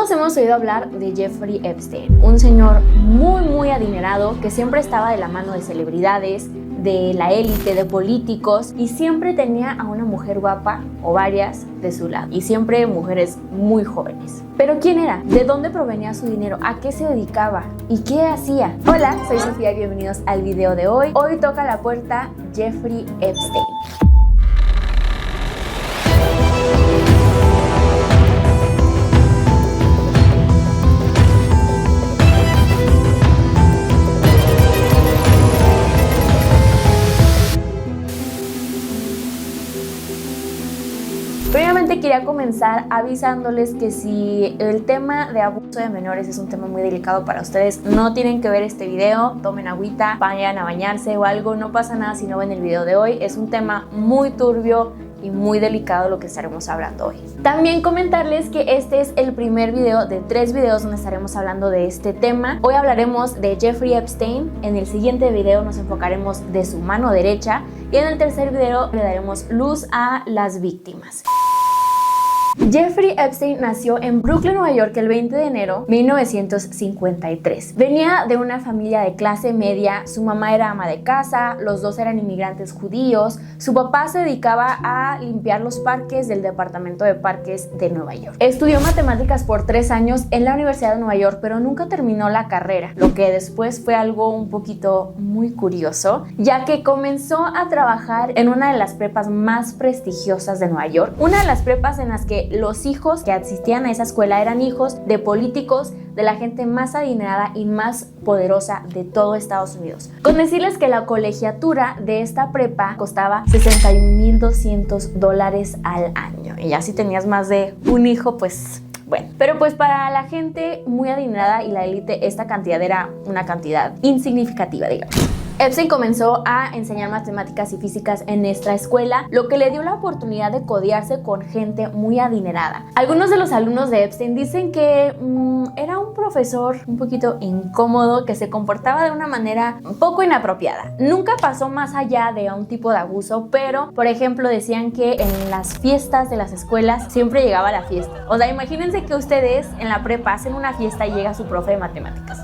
Todos hemos oído hablar de Jeffrey Epstein, un señor muy adinerado que siempre estaba de la mano de celebridades, de la élite, de políticos, y siempre tenía a una mujer guapa o varias de su lado, y siempre mujeres muy jóvenes. Pero ¿quién era? ¿De dónde provenía su dinero? ¿A qué se dedicaba? ¿Y qué hacía? Hola, soy Sofía y bienvenidos al video de hoy. Hoy toca la puerta Jeffrey Epstein. Previamente quería comenzar avisándoles que si el tema de abuso de menores es un tema muy delicado para ustedes, no tienen que ver este video, tomen agüita, vayan a bañarse o algo, no pasa nada si no ven el video de hoy, es un tema muy turbio y muy delicado lo que estaremos hablando hoy. También comentarles que este es el primer video de 3 videos donde estaremos hablando de este tema. Hoy hablaremos de Jeffrey Epstein, en el siguiente video nos enfocaremos de su mano derecha y en el tercer video le daremos luz a las víctimas. Jeffrey Epstein nació en Brooklyn, Nueva York, el 20 de enero de 1953. Venía de una familia de clase media, su mamá era ama de casa, los dos eran inmigrantes judíos, su papá se dedicaba a limpiar los parques del Departamento de Parques de Nueva York. Estudió matemáticas por 3 años en la Universidad de Nueva York, pero nunca terminó la carrera, lo que después fue algo un poquito muy curioso, ya que comenzó a trabajar en una de las prepas más prestigiosas de Nueva York, una de las prepas en las que los hijos que asistían a esa escuela eran hijos de políticos, de la gente más adinerada y más poderosa de todo Estados Unidos. Con decirles que la colegiatura de esta prepa costaba $61,200 al año. Y ya si tenías más de un hijo, pues bueno. Pero pues para la gente muy adinerada y la élite, esta cantidad era una cantidad insignificativa, digamos. Epstein comenzó a enseñar matemáticas y físicas en esta escuela, lo que le dio la oportunidad de codearse con gente muy adinerada. Algunos de los alumnos de Epstein dicen que era un profesor un poquito incómodo, que se comportaba de una manera un poco inapropiada. Nunca pasó más allá de un tipo de abuso, pero por ejemplo decían que en las fiestas de las escuelas siempre llegaba a la fiesta. O sea, imagínense que ustedes en la prepa hacen una fiesta y llega su profe de matemáticas.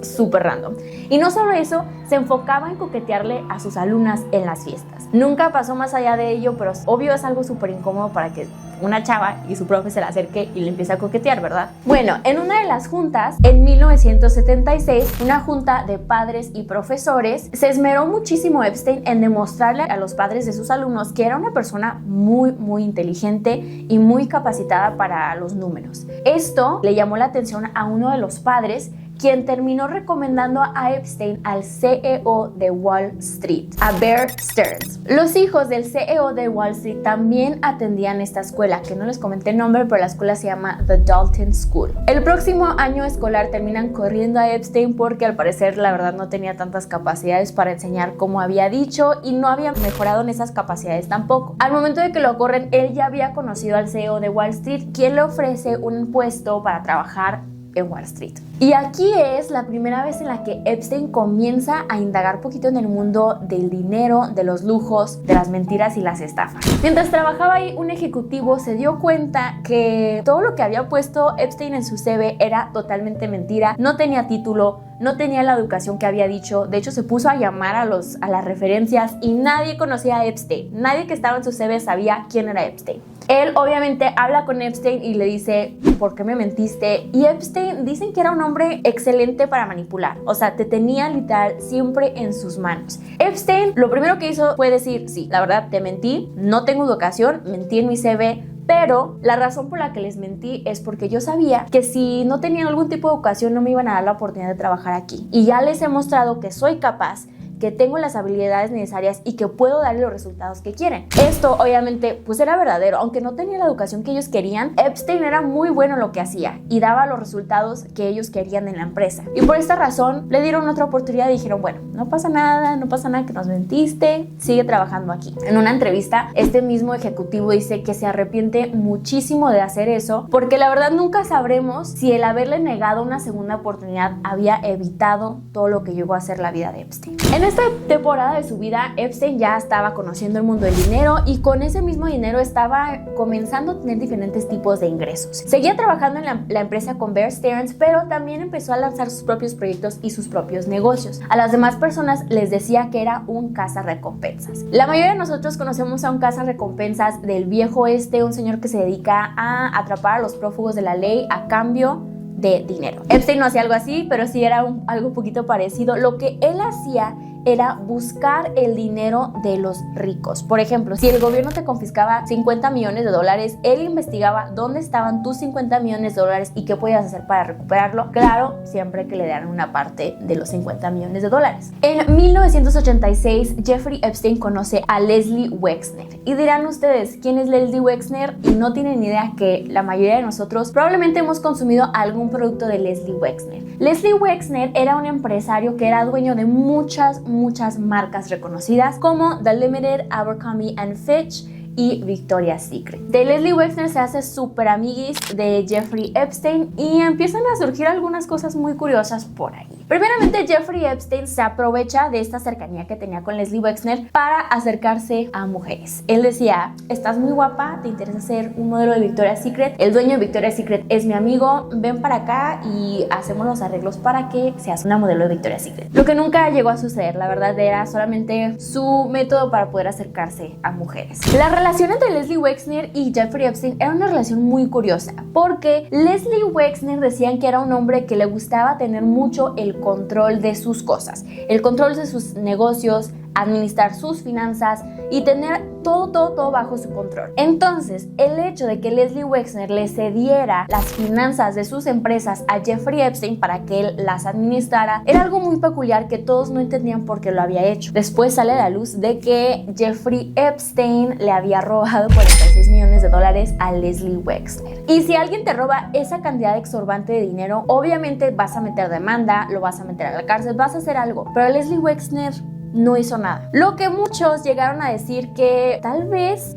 Súper random. Y no solo eso, se enfocaba en coquetearle a sus alumnas en las fiestas. Nunca pasó más allá de ello, pero obvio es algo súper incómodo para que una chava y su profe se la acerque y le empiece a coquetear, ¿verdad? Bueno, en una de las juntas, en 1976, una junta de padres y profesores, se esmeró muchísimo Epstein en demostrarle a los padres de sus alumnos que era una persona muy inteligente y muy capacitada para los números. Esto le llamó la atención a uno de los padres, quien terminó recomendando a Epstein al CEO de Wall Street, a Bear Stearns. Los hijos del CEO de Wall Street también atendían esta escuela, que no les comenté el nombre, pero la escuela se llama The Dalton School. El próximo año escolar terminan corriendo a Epstein porque al parecer la verdad no tenía tantas capacidades para enseñar como había dicho y no había mejorado en esas capacidades tampoco. Al momento de que lo corren, él ya había conocido al CEO de Wall Street, quien le ofrece un puesto para trabajar en Wall Street. Y aquí es la primera vez en la que Epstein comienza a indagar poquito en el mundo del dinero, de los lujos, de las mentiras y las estafas. Mientras trabajaba ahí, un ejecutivo se dio cuenta que todo lo que había puesto Epstein en su CV era totalmente mentira, no tenía título, no tenía la educación que había dicho. De hecho, se puso a llamar a las referencias y nadie conocía a Epstein. Nadie que estaba en su CV sabía quién era Epstein. Él obviamente habla con Epstein y le dice, ¿por qué me mentiste? Y Epstein dicen que era un hombre excelente para manipular. O sea, te tenía literal siempre en sus manos. Epstein lo primero que hizo fue decir, sí, la verdad te mentí, no tengo educación, mentí en mi CV, pero la razón por la que les mentí es porque yo sabía que si no tenían algún tipo de educación no me iban a dar la oportunidad de trabajar aquí. Y ya les he mostrado que soy capaz, que tengo las habilidades necesarias y que puedo darle los resultados que quieren. Esto obviamente pues era verdadero, aunque no tenía la educación que ellos querían. Epstein era muy bueno en lo que hacía y daba los resultados que ellos querían en la empresa. Y por esta razón le dieron otra oportunidad y dijeron, bueno, no pasa nada que nos mentiste, sigue trabajando aquí. En una entrevista, este mismo ejecutivo dice que se arrepiente muchísimo de hacer eso, porque la verdad nunca sabremos si el haberle negado una segunda oportunidad había evitado todo lo que llegó a ser la vida de Epstein. En esta temporada de su vida, Epstein ya estaba conociendo el mundo del dinero y con ese mismo dinero estaba comenzando a tener diferentes tipos de ingresos. Seguía trabajando en la empresa con Bear Stearns, pero también empezó a lanzar sus propios proyectos y sus propios negocios. A las demás personas les decía que era un cazarrecompensas. La mayoría de nosotros conocemos a un cazarrecompensas del viejo oeste, un señor que se dedica a atrapar a los prófugos de la ley a cambio de dinero. Epstein no hacía algo así, pero sí era algo un poquito parecido. Lo que él hacía era buscar el dinero de los ricos. Por ejemplo, si el gobierno te confiscaba 50 millones de dólares, él investigaba dónde estaban tus 50 millones de dólares y qué podías hacer para recuperarlo. Claro, siempre que le dieran una parte de los 50 millones de dólares. En 1986, Jeffrey Epstein conoce a Leslie Wexner. Y dirán ustedes, ¿quién es Leslie Wexner? Y no tienen ni idea que la mayoría de nosotros probablemente hemos consumido algún producto de Leslie Wexner. Leslie Wexner era un empresario que era dueño de muchas marcas reconocidas como The Limited, Abercrombie & Fitch y Victoria's Secret. De Leslie Wexner se hace súper amiguis de Jeffrey Epstein y empiezan a surgir algunas cosas muy curiosas por ahí. Primeramente, Jeffrey Epstein se aprovecha de esta cercanía que tenía con Leslie Wexner para acercarse a mujeres. Él decía, estás muy guapa, te interesa ser un modelo de Victoria's Secret, el dueño de Victoria's Secret es mi amigo, ven para acá y hacemos los arreglos para que seas una modelo de Victoria's Secret. Lo que nunca llegó a suceder, la verdad era solamente su método para poder acercarse a mujeres. La relación entre Leslie Wexner y Jeffrey Epstein era una relación muy curiosa, porque Leslie Wexner decían que era un hombre que le gustaba tener mucho el control de sus cosas, el control de sus negocios, administrar sus finanzas y tener todo bajo su control. Entonces, el hecho de que Leslie Wexner le cediera las finanzas de sus empresas a Jeffrey Epstein para que él las administrara era algo muy peculiar que todos no entendían por qué lo había hecho. Después sale a la luz de que Jeffrey Epstein le había robado 46 millones de dólares a Leslie Wexner. Y si alguien te roba esa cantidad exorbitante de dinero, obviamente vas a meter demanda, lo vas a meter a la cárcel, vas a hacer algo. Pero Leslie Wexner no hizo nada. Lo que muchos llegaron a decir que tal vez,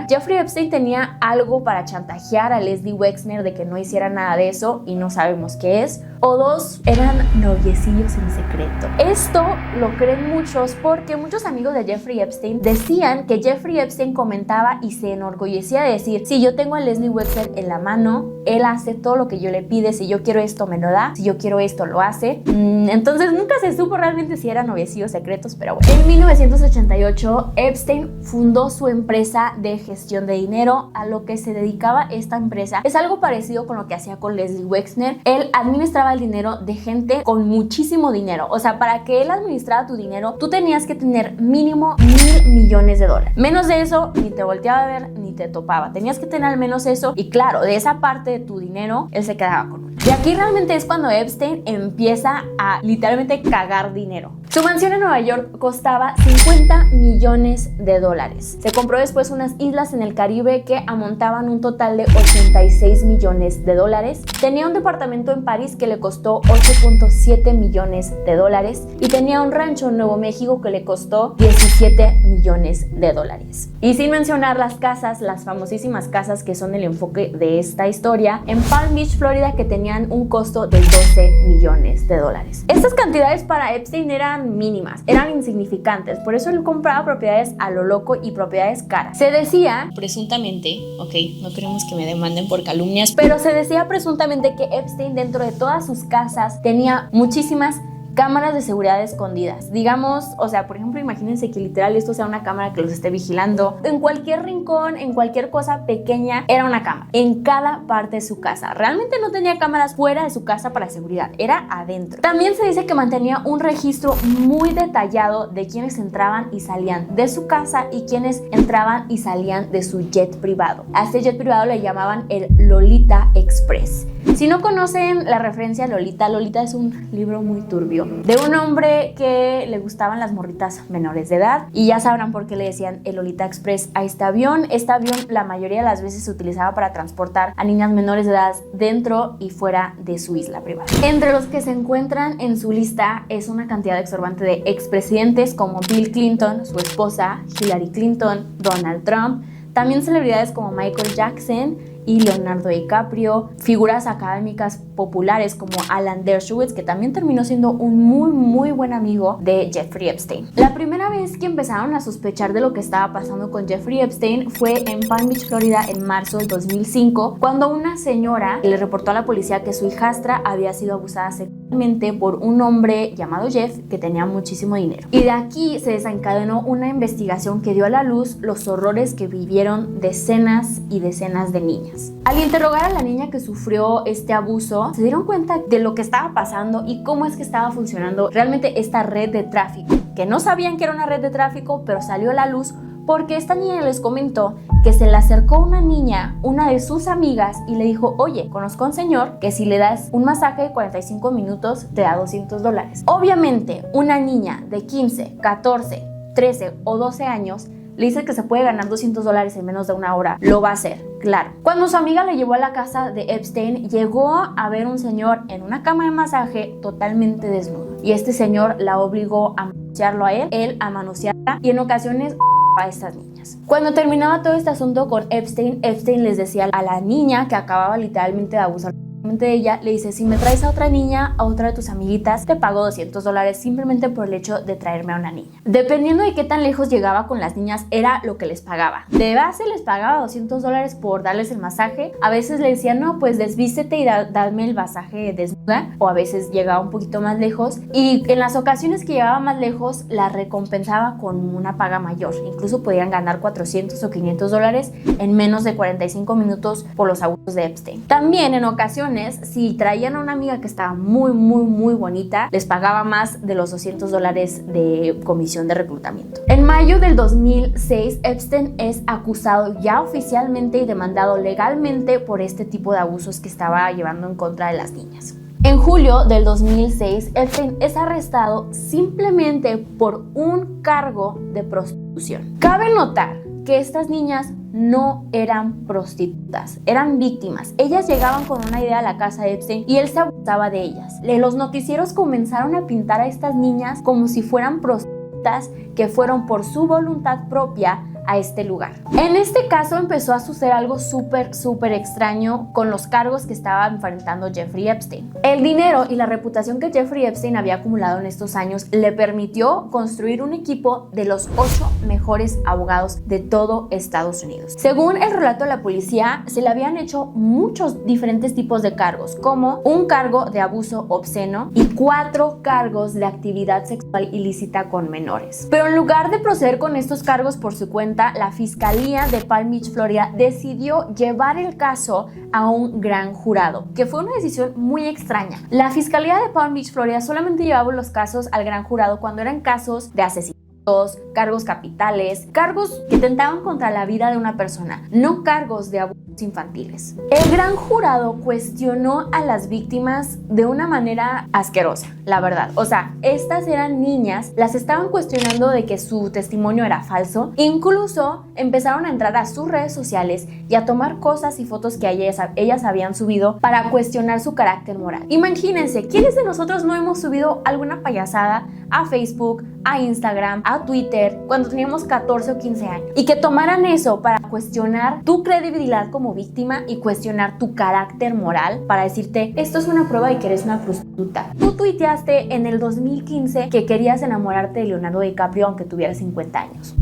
Jeffrey Epstein tenía algo para chantajear a Leslie Wexner de que no hiciera nada de eso y no sabemos qué es. O dos, eran noviecillos en secreto. Esto lo creen muchos porque muchos amigos de Jeffrey Epstein decían que Jeffrey Epstein comentaba y se enorgullecía de decir, si yo tengo a Leslie Wexner en la mano, él hace todo lo que yo le pide, si yo quiero esto me lo da, si yo quiero esto lo hace. Entonces nunca se supo realmente si eran noviecillos secretos, pero bueno. En 1988, Epstein fundó su empresa de gestión de dinero. A lo que se dedicaba esta empresa es algo parecido con lo que hacía con Leslie Wexner. Él administraba el dinero de gente con muchísimo dinero. O sea, para que él administrara tu dinero, tú tenías que tener mínimo 1,000 millones de dólares. Menos de eso, ni te volteaba a ver, ni te topaba. Tenías que tener al menos eso. Y claro, de esa parte de tu dinero, él se quedaba con uno. Y aquí realmente es cuando Epstein empieza a literalmente cagar dinero. Su mansión en Nueva York costaba 50 millones de dólares. Se compró después unas islas en el Caribe que amontaban un total de 86 millones de dólares. Tenía un departamento en París que le costó 8.7 millones de dólares y tenía un rancho en Nuevo México que le costó 17 millones de dólares. Y sin mencionar las casas, las famosísimas casas que son el enfoque de esta historia, en Palm Beach, Florida, que tenían un costo de 12 millones de dólares. Estas cantidades para Epstein eran mínimas, eran insignificantes, por eso él compraba propiedades a lo loco y propiedades caras. Se decía, presuntamente, no queremos que me demanden por calumnias, pero se decía presuntamente que Epstein dentro de todas sus casas tenía muchísimas cámaras de seguridad escondidas. Digamos, o sea, por ejemplo, imagínense que literal esto sea una cámara que los esté vigilando. En cualquier rincón, en cualquier cosa pequeña, era una cámara. En cada parte de su casa. Realmente no tenía cámaras fuera de su casa para seguridad, era adentro. También se dice que mantenía un registro muy detallado de quienes entraban y salían de su casa y quienes entraban y salían de su jet privado. A este jet privado le llamaban el Lolita Express. Si no conocen la referencia a Lolita, Lolita es un libro muy turbio de un hombre que le gustaban las morritas menores de edad y ya sabrán por qué le decían el Lolita Express a este avión. Este avión la mayoría de las veces se utilizaba para transportar a niñas menores de edad dentro y fuera de su isla privada. Entre los que se encuentran en su lista es una cantidad exorbitante de expresidentes como Bill Clinton, su esposa, Hillary Clinton, Donald Trump, También celebridades como Michael Jackson y Leonardo DiCaprio, figuras académicas populares como Alan Dershowitz, que también terminó siendo un muy buen amigo de Jeffrey Epstein. La primera vez que empezaron a sospechar de lo que estaba pasando con Jeffrey Epstein fue en Palm Beach, Florida, en marzo del 2005, cuando una señora le reportó a la policía que su hijastra había sido abusada sexualmente por un hombre llamado Jeff que tenía muchísimo dinero. Y de aquí se desencadenó una investigación que dio a la luz los horrores que vivieron decenas y decenas de niñas. Al interrogar a la niña que sufrió este abuso, se dieron cuenta de lo que estaba pasando y cómo es que estaba funcionando realmente esta red de tráfico, que no sabían que era una red de tráfico, pero salió a la luz porque esta niña les comentó que se le acercó una niña, una de sus amigas, y le dijo: oye, conozco a un señor que si le das un masaje de 45 minutos te da $200. Obviamente, una niña de 15, 14, 13 o 12 años le dice que se puede ganar $200 en menos de una hora, lo va a hacer, claro. Cuando su amiga le llevó a la casa de Epstein, llegó a ver un señor en una cama de masaje totalmente desnudo. Y este señor la obligó a manosearlo a él a manosearla, y en ocasiones a estas niñas. Cuando terminaba todo este asunto con Epstein, Epstein les decía a la niña que acababa literalmente de abusar de ella, le dice: si me traes a otra niña, a otra de tus amiguitas, te pago $200 simplemente por el hecho de traerme a una niña. Dependiendo de qué tan lejos llegaba con las niñas, era lo que les pagaba. De base les pagaba $200 por darles el masaje. A veces le decía: no, pues desvístete y dame el masaje desnuda. O a veces llegaba un poquito más lejos, y en las ocasiones que llegaba más lejos la recompensaba con una paga mayor. Incluso podían ganar $400 o $500 en menos de 45 minutos por los abusos de Epstein. También en ocasiones, si traían a una amiga que estaba muy bonita, les pagaba más de los $200 de comisión de reclutamiento. En mayo del 2006, Epstein es acusado ya oficialmente y demandado legalmente por este tipo de abusos que estaba llevando en contra de las niñas. En julio del 2006, Epstein es arrestado simplemente por un cargo de prostitución. Cabe notar que estas niñas no eran prostitutas, eran víctimas. Ellas llegaban con una idea a la casa de Epstein y él se abusaba de ellas. Los noticieros comenzaron a pintar a estas niñas como si fueran prostitutas que fueron por su voluntad propia a este lugar. En este caso empezó a suceder algo súper extraño con los cargos que estaba enfrentando Jeffrey Epstein. El dinero y la reputación que Jeffrey Epstein había acumulado en estos años le permitió construir un equipo de los 8 mejores abogados de todo Estados Unidos. Según el relato de la policía, se le habían hecho muchos diferentes tipos de cargos, como un cargo de abuso obsceno y 4 cargos de actividad sexual ilícita con menores. Pero en lugar de proceder con estos cargos por su cuenta, la Fiscalía de Palm Beach, Florida, decidió llevar el caso a un gran jurado, que fue una decisión muy extraña. La Fiscalía de Palm Beach, Florida, solamente llevaba los casos al gran jurado cuando eran casos de asesinatos, cargos capitales, cargos que tentaban contra la vida de una persona, no cargos de abusos infantiles. El gran jurado cuestionó a las víctimas de una manera asquerosa, la verdad. O sea, estas eran niñas, las estaban cuestionando de que su testimonio era falso. Incluso empezaron a entrar a sus redes sociales y a tomar cosas y fotos que ellas habían subido para cuestionar su carácter moral. Imagínense, ¿quiénes de nosotros no hemos subido alguna payasada a Facebook, a Instagram, a Twitter cuando teníamos 14 o 15 años? Y que tomaran eso para cuestionar tu credibilidad como víctima y cuestionar tu carácter moral para decirte: esto es una prueba de que eres una prostituta. Tú tuiteaste en el 2015 que querías enamorarte de Leonardo DiCaprio aunque tuvieras 50 años.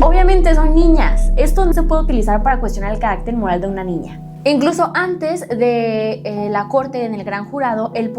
Obviamente son niñas. Esto no se puede utilizar para cuestionar el carácter moral de una niña. Incluso antes de la corte en el gran jurado, el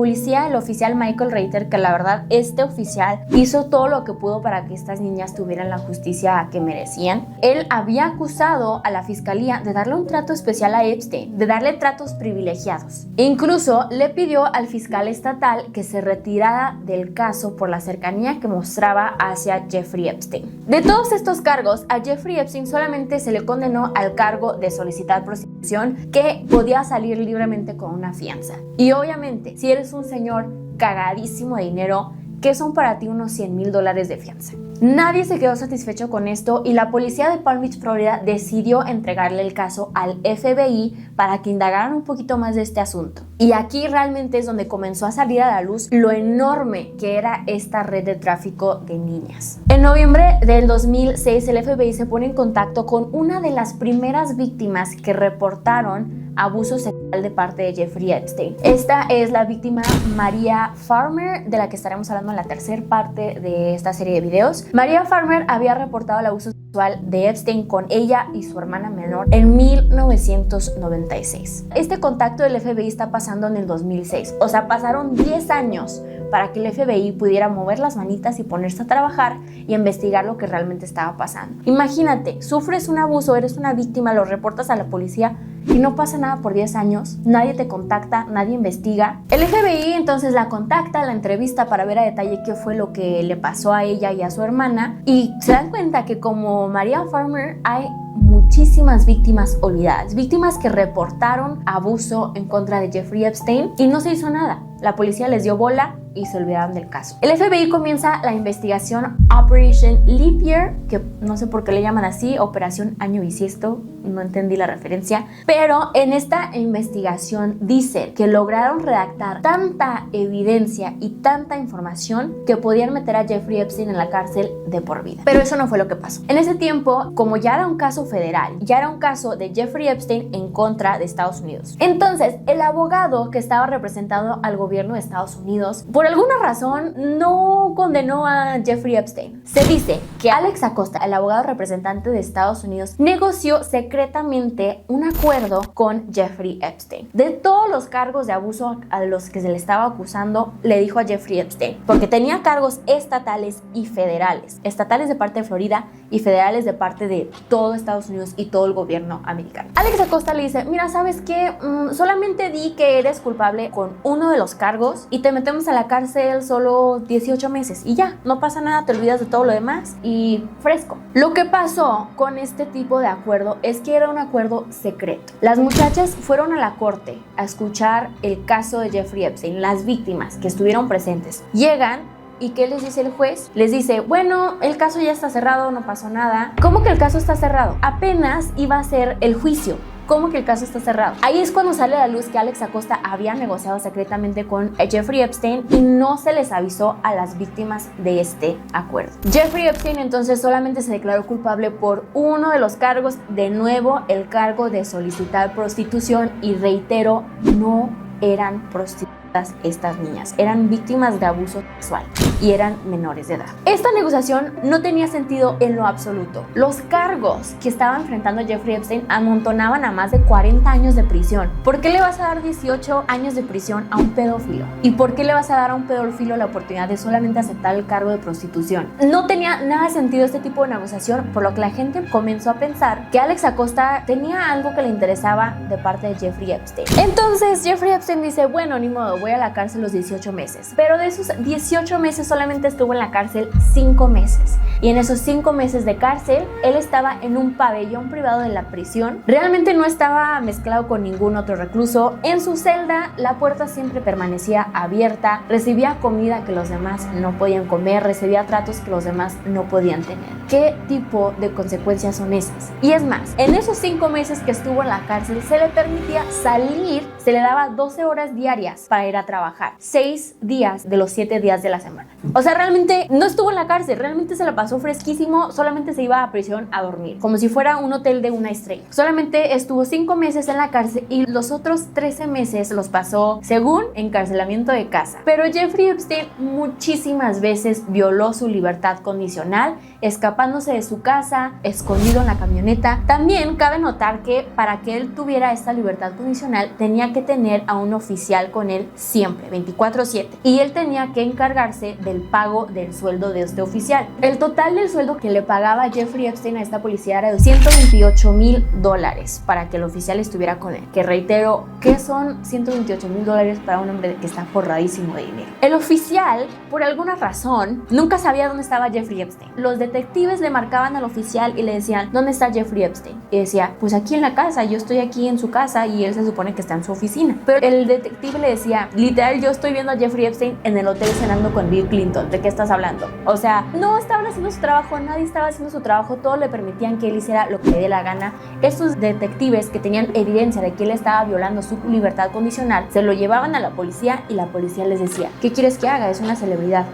oficial Michael Reiter, que la verdad este oficial hizo todo lo que pudo para que estas niñas tuvieran la justicia que merecían. Él había acusado a la fiscalía de darle un trato especial a Epstein, de darle tratos privilegiados. Incluso le pidió al fiscal estatal que se retirara del caso por la cercanía que mostraba hacia Jeffrey Epstein. De todos estos cargos, a Jeffrey Epstein solamente se le condenó al cargo de solicitar prostitución, que podía salir libremente con una fianza. Y obviamente, si eres un señor cagadísimo de dinero, ¿qué son para ti unos $100,000 de fianza? Nadie se quedó satisfecho con esto y la policía de Palm Beach, Florida, decidió entregarle el caso al FBI para que indagaran un poquito más de este asunto. Y aquí realmente es donde comenzó a salir a la luz lo enorme que era esta red de tráfico de niñas. En noviembre del 2006, el FBI se pone en contacto con una de las primeras víctimas que reportaron abuso sexual de parte de Jeffrey Epstein. Esta es la víctima Maria Farmer, de la que estaremos hablando en la tercera parte de esta serie de videos. Maria Farmer había reportado el abuso sexual de Epstein con ella y su hermana menor en 1996. Este contacto del FBI está pasando en el 2006, o sea, pasaron 10 años para que el FBI pudiera mover las manitas y ponerse a trabajar y investigar lo que realmente estaba pasando. Imagínate, sufres un abuso, eres una víctima, lo reportas a la policía y no pasa nada por 10 años, nadie te contacta, nadie investiga. El FBI entonces la contacta, la entrevista para ver a detalle qué fue lo que le pasó a ella y a su hermana, y se dan cuenta que como Maria Farmer hay muchísimas víctimas olvidadas, víctimas que reportaron abuso en contra de Jeffrey Epstein y no se hizo nada. La policía les dio bola y se olvidaron del caso. El FBI comienza la investigación Operation Leap Year, que no sé por qué le llaman así, Operación Año Bisiesto, no entendí la referencia, pero en esta investigación dice que lograron redactar tanta evidencia y tanta información que podían meter a Jeffrey Epstein en la cárcel de por vida. Pero eso no fue lo que pasó. En ese tiempo, como ya era un caso federal, ya era un caso de Jeffrey Epstein en contra de Estados Unidos. Entonces, el abogado que estaba representando al gobierno de Estados Unidos, por alguna razón, no condenó a Jeffrey Epstein. Se dice que Alex Acosta, el abogado representante de Estados Unidos, negoció secretamente un acuerdo con Jeffrey Epstein. De todos los cargos de abuso a los que se le estaba acusando, le dijo a Jeffrey Epstein, porque tenía cargos estatales y federales. Estatales de parte de Florida y federales de parte de todo Estados Unidos y todo el gobierno americano. Alex Acosta le dice, mira, ¿sabes qué? Solamente di que eres culpable con uno de los cargos y te metemos a la cárcel solo 18 meses y ya, no pasa nada, te olvidas de todo lo demás y fresco. Lo que pasó con este tipo de acuerdo es que era un acuerdo secreto. Las muchachas fueron a la corte a escuchar el caso de Jeffrey Epstein, las víctimas que estuvieron presentes. Llegan ¿y qué les dice el juez? Les dice, bueno, el caso ya está cerrado, no pasó nada. ¿Cómo que el caso está cerrado? Apenas iba a ser el juicio. ¿Cómo que el caso está cerrado? Ahí es cuando sale a la luz que Alex Acosta había negociado secretamente con Jeffrey Epstein y no se les avisó a las víctimas de este acuerdo. Jeffrey Epstein entonces solamente se declaró culpable por uno de los cargos, de nuevo el cargo de solicitar prostitución, y reitero, no eran prostitutas estas niñas, eran víctimas de abuso sexual y eran menores de edad. Esta negociación no tenía sentido en lo absoluto. Los cargos que estaba enfrentando Jeffrey Epstein amontonaban a más de 40 años de prisión. ¿Por qué le vas a dar 18 años de prisión a un pedófilo? ¿Y por qué le vas a dar a un pedófilo la oportunidad de solamente aceptar el cargo de prostitución? No tenía nada de sentido este tipo de negociación, por lo que la gente comenzó a pensar que Alex Acosta tenía algo que le interesaba de parte de Jeffrey Epstein. Entonces Jeffrey Epstein dice, bueno, ni modo, voy a la cárcel los 18 meses. Pero de esos 18 meses solamente estuvo en la cárcel 5 meses. Y en esos 5 meses de cárcel, él estaba en un pabellón privado de la prisión. Realmente no estaba mezclado con ningún otro recluso. En su celda, la puerta siempre permanecía abierta. Recibía comida que los demás no podían comer. Recibía tratos que los demás no podían tener. ¿Qué tipo de consecuencias son esas? Y es más, en esos 5 meses que estuvo en la cárcel, se le permitía salir. Se le daba 12 horas diarias para ir a trabajar. 6 días de los 7 días de la semana. O sea, realmente no estuvo en la cárcel, realmente se la pasó fresquísimo, solamente se iba a prisión a dormir, como si fuera un hotel de una estrella. Solamente estuvo 5 meses en la cárcel y los otros 13 meses los pasó, según, encarcelamiento de casa. Pero Jeffrey Epstein muchísimas veces violó su libertad condicional, escapándose de su casa, escondido en la camioneta. También cabe notar que para que él tuviera esta libertad condicional, tenía que tener a un oficial con él siempre, 24/7. Y él tenía que encargarse del pago del sueldo de este oficial. El total del sueldo que le pagaba Jeffrey Epstein a esta policía era de $128,000 para que el oficial estuviera con él. Que reitero, ¿qué son $128,000 para un hombre que está forradísimo de dinero? El oficial, por alguna razón, nunca sabía dónde estaba Jeffrey Epstein. Los detectives le marcaban al oficial y le decían, ¿dónde está Jeffrey Epstein? Y decía, pues aquí en la casa, yo estoy aquí en su casa y él se supone que está en su oficina. Pero el detective le decía, literal, yo estoy viendo a Jeffrey Epstein en el hotel cenando con Bill Clinton. ¿De qué estás hablando? O sea, no estaban haciendo su trabajo, nadie estaba haciendo su trabajo, todo le permitían que él hiciera lo que le dé la gana. Estos detectives que tenían evidencia de que él estaba violando su libertad condicional, se lo llevaban a la policía y la policía les decía, ¿qué quieres que haga? Es una celebridad.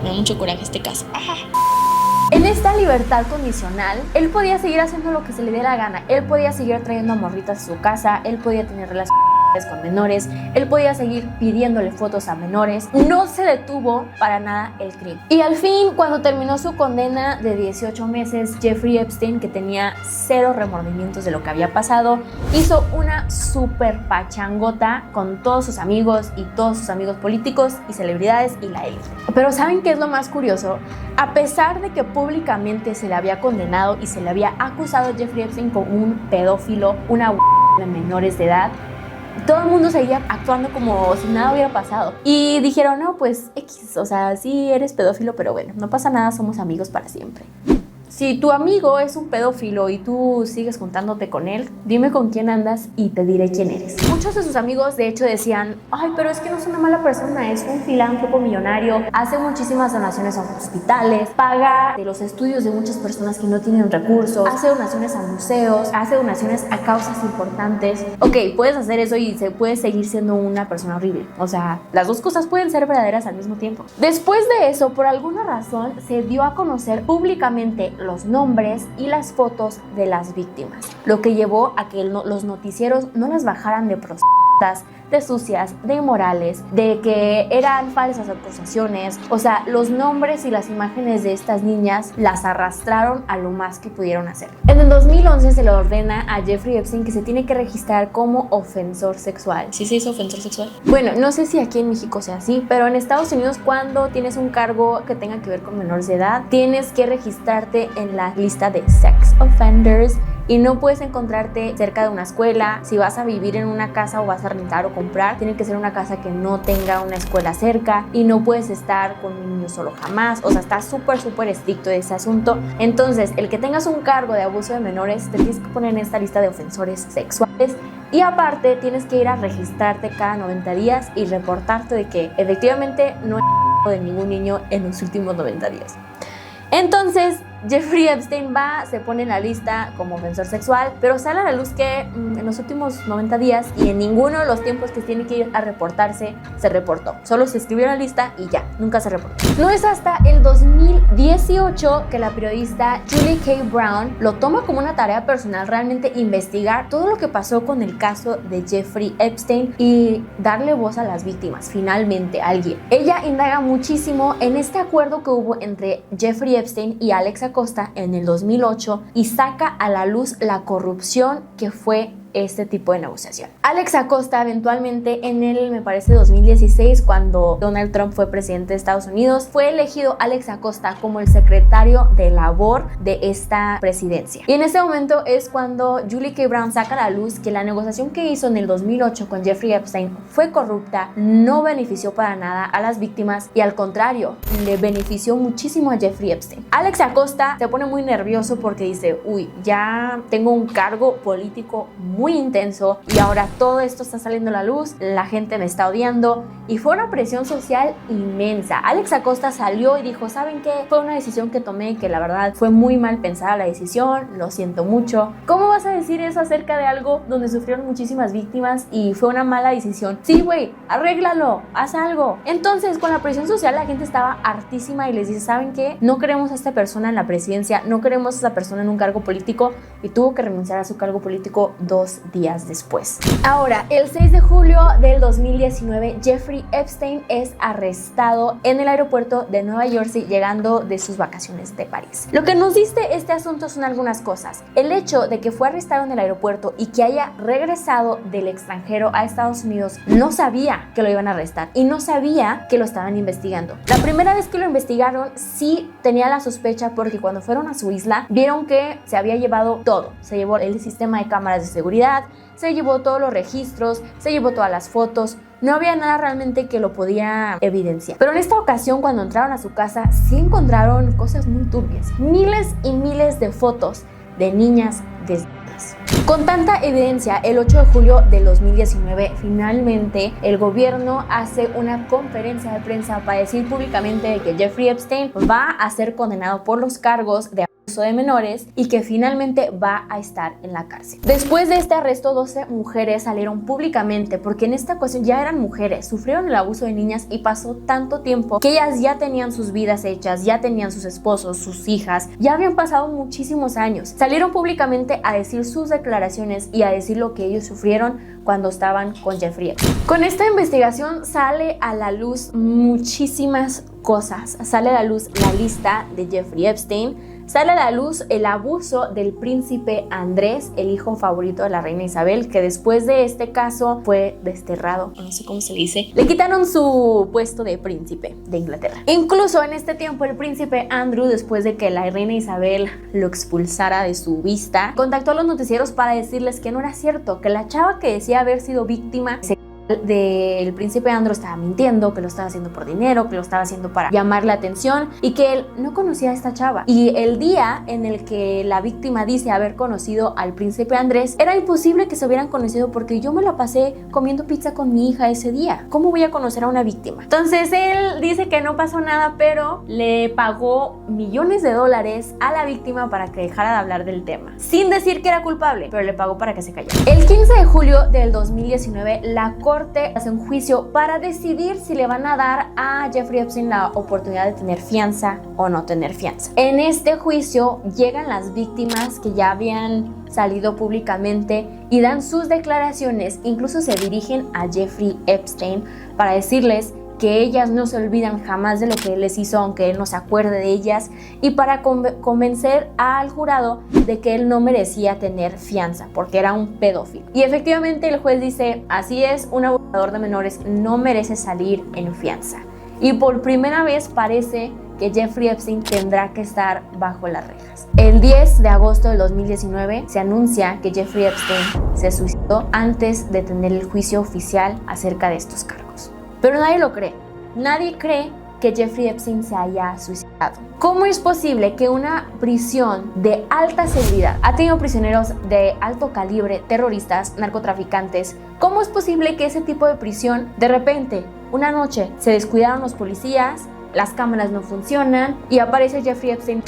Me da mucho coraje este caso. En esta libertad condicional, él podía seguir haciendo lo que se le dé la gana. Él podía seguir trayendo a morritas a su casa, él podía tener relaciones con menores, él podía seguir pidiéndole fotos a menores. No se detuvo para nada el crimen. Y al fin, cuando terminó su condena de 18 meses, Jeffrey Epstein, que tenía cero remordimientos de lo que había pasado, hizo una super pachangota con todos sus amigos y todos sus amigos políticos y celebridades y la élite. Pero ¿saben qué es lo más curioso? A pesar de que públicamente se le había condenado y se le había acusado a Jeffrey Epstein como un pedófilo, una de menores de edad, todo el mundo seguía actuando como si nada hubiera pasado. Y dijeron, no, pues X, o sea, sí eres pedófilo, pero bueno, no pasa nada, somos amigos para siempre. Si tu amigo es un pedófilo y tú sigues juntándote con él, dime con quién andas y te diré quién eres. Muchos de sus amigos de hecho decían, ay, pero es que no es una mala persona, es un filántropo millonario, hace muchísimas donaciones a hospitales, paga de los estudios de muchas personas que no tienen recursos, hace donaciones a museos, hace donaciones a causas importantes. Ok, puedes hacer eso y se puede seguir siendo una persona horrible. O sea, las dos cosas pueden ser verdaderas al mismo tiempo. Después de eso, por alguna razón, se dio a conocer públicamente los nombres y las fotos de las víctimas, lo que llevó a que los noticieros no las bajaran de prostitutas, de sucias, de inmorales, de que eran falsas acusaciones. O sea, los nombres y las imágenes de estas niñas las arrastraron a lo más que pudieron hacer. En el 2011 se le ordena a Jeffrey Epstein que se tiene que registrar como ofensor sexual. ¿Sí se hizo ofensor sexual? Bueno, no sé si aquí en México sea así, pero en Estados Unidos, cuando tienes un cargo que tenga que ver con menores de edad, tienes que registrarte en la lista de sex offenders y no puedes encontrarte cerca de una escuela. Si vas a vivir en una casa o vas a rentar o comprar, tiene que ser una casa que no tenga una escuela cerca y no puedes estar con un niño solo jamás. O sea, está súper estricto ese asunto. Entonces, el que tengas un cargo de abuso de menores, te tienes que poner en esta lista de ofensores sexuales. Y aparte, tienes que ir a registrarte cada 90 días y reportarte de que efectivamente no hay de ningún niño en los últimos 90 días. Entonces, Jeffrey Epstein se pone en la lista como ofensor sexual, pero sale a la luz que en los últimos 90 días y en ninguno de los tiempos que tiene que ir a reportarse, se reportó. Solo se escribió en la lista y ya, nunca se reportó. No es hasta el 2018 que la periodista Julie K. Brown lo toma como una tarea personal realmente investigar todo lo que pasó con el caso de Jeffrey Epstein y darle voz a las víctimas, finalmente alguien. Ella indaga muchísimo en este acuerdo que hubo entre Jeffrey Epstein y Alex Acosta en el 2008 y saca a la luz la corrupción que fue este tipo de negociación. Alex Acosta eventualmente en el, me parece, 2016, cuando Donald Trump fue presidente de Estados Unidos, fue elegido Alex Acosta como el secretario de labor de esta presidencia. Y en ese momento es cuando Julie K. Brown saca a la luz que la negociación que hizo en el 2008 con Jeffrey Epstein fue corrupta, no benefició para nada a las víctimas y al contrario, le benefició muchísimo a Jeffrey Epstein. Alex Acosta se pone muy nervioso porque dice, uy, ya tengo un cargo político muy intenso y ahora todo esto está saliendo a la luz, la gente me está odiando y fue una presión social inmensa. Alex Acosta salió y dijo, ¿saben qué? Fue una decisión que tomé que la verdad fue muy mal pensada la decisión, lo siento mucho. ¿Cómo vas a decir eso acerca de algo donde sufrieron muchísimas víctimas y fue una mala decisión? Sí, güey, arréglalo, haz algo. Entonces, con la presión social la gente estaba hartísima y les dice, ¿saben qué? No queremos a esta persona en la presidencia, no queremos a esta persona en un cargo político y tuvo que renunciar a su cargo político 2 días después. Ahora, el 6 de julio del 2019, Jeffrey Epstein es arrestado en el aeropuerto de Nueva Jersey llegando de sus vacaciones de París. Lo que nos dice este asunto son algunas cosas. El hecho de que fue arrestado en el aeropuerto y que haya regresado del extranjero a Estados Unidos, no sabía que lo iban a arrestar y no sabía que lo estaban investigando. La primera vez que lo investigaron sí tenía la sospecha porque cuando fueron a su isla vieron que se había llevado todo. Se llevó el sistema de cámaras de seguridad, se llevó todos los registros, se llevó todas las fotos. No había nada realmente que lo podía evidenciar. Pero en esta ocasión, cuando entraron a su casa, sí encontraron cosas muy turbias. Miles y miles de fotos de niñas desnudas. Con tanta evidencia, el 8 de julio del 2019, finalmente el gobierno hace una conferencia de prensa para decir públicamente que Jeffrey Epstein va a ser condenado por los cargos de abuso de menores y que finalmente va a estar en la cárcel. Después de este arresto, 12 mujeres salieron públicamente porque en esta ocasión ya eran mujeres, sufrieron el abuso de niñas y pasó tanto tiempo que ellas ya tenían sus vidas hechas, ya tenían sus esposos, sus hijas, ya habían pasado muchísimos años. Salieron públicamente a decir sus declaraciones y a decir lo que ellos sufrieron cuando estaban con Jeffrey Epstein. Con esta investigación sale a la luz muchísimas cosas. Sale a la luz la lista de Jeffrey Epstein, sale a la luz el abuso del príncipe Andrés, el hijo favorito de la reina Isabel, que después de este caso fue desterrado, no sé cómo se le dice, le quitaron su puesto de príncipe de Inglaterra. Incluso en este tiempo el príncipe Andrew, después de que la reina Isabel lo expulsara de su vista, contactó a los noticieros para decirles que no era cierto, que la chava que decía haber sido víctima del príncipe Andrew estaba mintiendo, que lo estaba haciendo por dinero, que lo estaba haciendo para llamar la atención y que él no conocía a esta chava. Y el día en el que la víctima dice haber conocido al príncipe Andrés, era imposible que se hubieran conocido porque yo me la pasé comiendo pizza con mi hija ese día. ¿Cómo voy a conocer a una víctima? Entonces él dice que no pasó nada, pero le pagó millones de dólares a la víctima para que dejara de hablar del tema, sin decir que era culpable, pero le pagó para que se callara. El 15 de julio del 2019, la corte hace un juicio para decidir si le van a dar a Jeffrey Epstein la oportunidad de tener fianza o no tener fianza. En este juicio llegan las víctimas que ya habían salido públicamente y dan sus declaraciones, incluso se dirigen a Jeffrey Epstein para decirles que ellas no se olvidan jamás de lo que él les hizo, aunque él no se acuerde de ellas, y para convencer al jurado de que él no merecía tener fianza porque era un pedófilo. Y efectivamente el juez dice, así es, un abusador de menores no merece salir en fianza. Y por primera vez parece que Jeffrey Epstein tendrá que estar bajo las rejas. El 10 de agosto del 2019 se anuncia que Jeffrey Epstein se suicidó antes de tener el juicio oficial acerca de estos cargos. Pero nadie lo cree. Nadie cree que Jeffrey Epstein se haya suicidado. ¿Cómo es posible que una prisión de alta seguridad ha tenido prisioneros de alto calibre, terroristas, narcotraficantes? ¿Cómo es posible que ese tipo de prisión, de repente, una noche, se descuidaron los policías, las cámaras no funcionan y aparece Jeffrey Epstein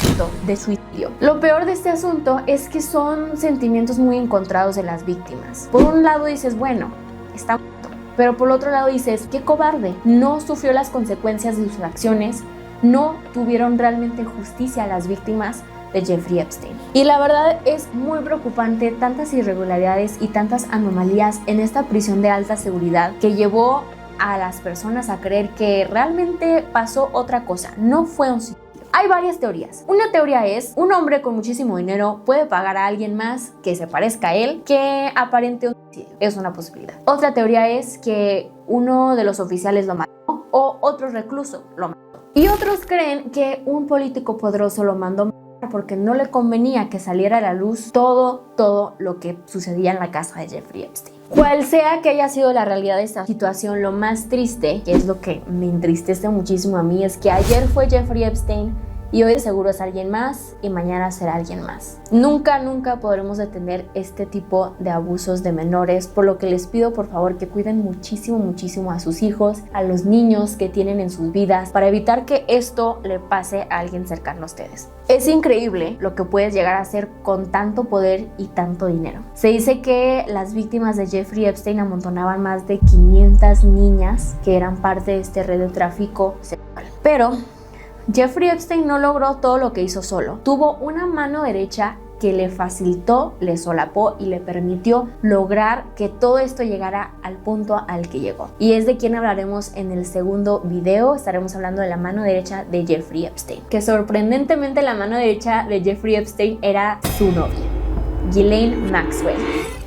de suicidio? Lo peor de este asunto es que son sentimientos muy encontrados de las víctimas. Por un lado dices, bueno, está muerto, pero por otro lado dices, qué cobarde, no sufrió las consecuencias de sus acciones, no tuvieron realmente justicia a las víctimas de Jeffrey Epstein. Y la verdad es muy preocupante tantas irregularidades y tantas anomalías en esta prisión de alta seguridad que llevó a las personas a creer que realmente pasó otra cosa, no fue un suicidio. Hay varias teorías. Una teoría es, un hombre con muchísimo dinero puede pagar a alguien más que se parezca a él que aparente un suicidio. Es una posibilidad. Otra teoría es que uno de los oficiales lo mató o otro recluso lo mató. Y otros creen que un político poderoso lo mandó matar porque no le convenía que saliera a la luz todo lo que sucedía en la casa de Jeffrey Epstein. Cual sea que haya sido la realidad de esta situación, lo más triste, que es lo que me entristece muchísimo a mí, es que ayer fue Jeffrey Epstein y hoy seguro es alguien más y mañana será alguien más. Nunca podremos detener este tipo de abusos de menores, por lo que les pido por favor que cuiden muchísimo a sus hijos, a los niños que tienen en sus vidas, para evitar que esto le pase a alguien cercano a ustedes. Es increíble lo que puedes llegar a hacer con tanto poder y tanto dinero. Se dice que las víctimas de Jeffrey Epstein amontonaban más de 500 niñas que eran parte de este red de tráfico sexual. Pero Jeffrey Epstein no logró todo lo que hizo solo. Tuvo una mano derecha que le facilitó, le solapó y le permitió lograr que todo esto llegara al punto al que llegó. Y es de quien hablaremos en el segundo video. Estaremos hablando de la mano derecha de Jeffrey Epstein, que sorprendentemente la mano derecha de Jeffrey Epstein era su novia, Ghislaine Maxwell.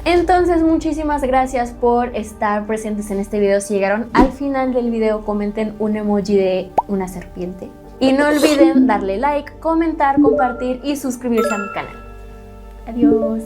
Entonces muchísimas gracias por estar presentes en este video. Si llegaron al final del video, comenten un emoji de una serpiente. Y no olviden darle like, comentar, compartir y suscribirse a mi canal. Adiós.